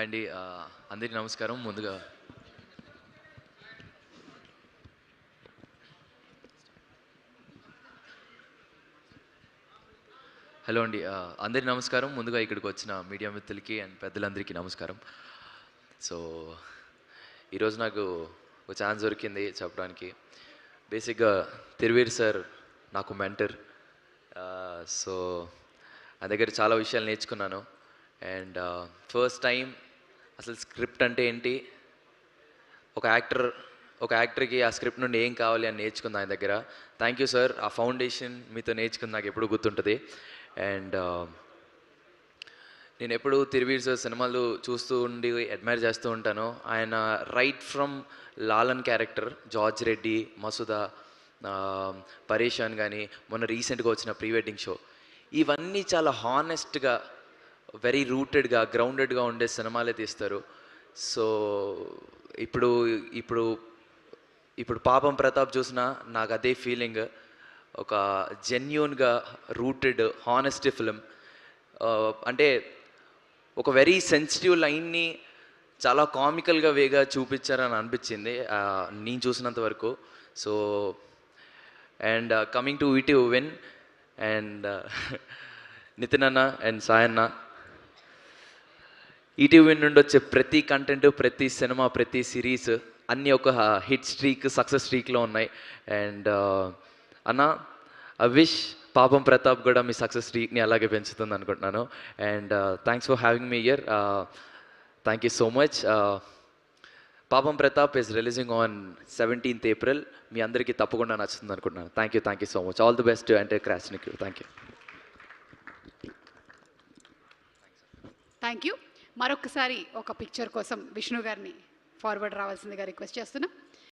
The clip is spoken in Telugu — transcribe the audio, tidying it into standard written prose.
అండి అందరికీ నమస్కారం. ముందుగా హలో అండి, అందరికీ నమస్కారం. ముందుగా ఇక్కడికి వచ్చిన మీడియా మిత్రులకి అండ్ పెద్దలందరికీ నమస్కారం. సో ఈరోజు నాకు ఒక ఛాన్స్ దొరికింది చెప్పడానికి. బేసిక్గా తిరువీర్ సార్ నాకు మెంటర్. సో ఆ దగ్గర చాలా విషయాలు నేర్చుకున్నాను. అండ్ ఫస్ట్ టైం అసలు స్క్రిప్ట్ అంటే ఏంటి, ఒక యాక్టర్కి ఆ స్క్రిప్ట్ నుండి ఏం కావాలి అని నేర్చుకుంది ఆయన దగ్గర. Thank you sir. ఆ ఫౌండేషన్ మీతో నేర్చుకుంది నాకు ఎప్పుడు గుర్తుంటుంది. అండ్ నేను ఎప్పుడు తిరువీర్ సార్ సినిమాలు చూస్తూ ఉండి అడ్మైర్ చేస్తూ ఉంటాను. ఆయన right from Lalan character, George Reddy, Masooda, పరేషాన్ కానీ, మొన్న రీసెంట్గా వచ్చిన ప్రీ వెడ్డింగ్ షో, ఇవన్నీ చాలా హానెస్ట్గా, వెరీ రూటెడ్గా, గ్రౌండెడ్గా ఉండే సినిమాలే తీస్తారు. సో ఇప్పుడు ఇప్పుడు ఇప్పుడు పాపం ప్రతాప్ చూసినా నాకు అదే ఫీలింగ్. ఒక జెన్యూన్గా రూటెడ్ హానెస్ట్ ఫిలిం. అంటే ఒక వెరీ సెన్సిటివ్ లైన్ని చాలా కామికల్గా వేగా చూపించారని అనిపించింది నేను చూసినంత వరకు. సో అండ్ కమింగ్ టు ఈటీ విన్ అండ్ నితిన్ అన్న అండ్ సాయన్న, ఈటీవీ నుండి వచ్చే ప్రతి కంటెంట్, ప్రతి సినిమా, ప్రతి సిరీస్ అన్నీ ఒక హిట్ స్ట్రీక్, సక్సెస్ స్ట్రీక్లో ఉన్నాయి. అండ్ అన్న, ఐ విష్ పాపం ప్రతాప్ కూడా మీ సక్సెస్ స్ట్రీక్ని అలాగే పెంచుతుంది అనుకుంటున్నాను. And thanks for having me here. Thank you so much. Paapam Pratap is releasing on 17th April. మీ అందరికీ తప్పకుండా నచ్చుతుంది అనుకుంటున్నాను. Thank you so much. All the best అంటే క్రాస్నిక్. Thank you. Thank you. మరొకసారి ఒక పిక్చర్ కోసం విష్ణు గారిని ఫార్వర్డ్ రావాల్సిందిగా రిక్వెస్ట్ చేస్తున్నాం.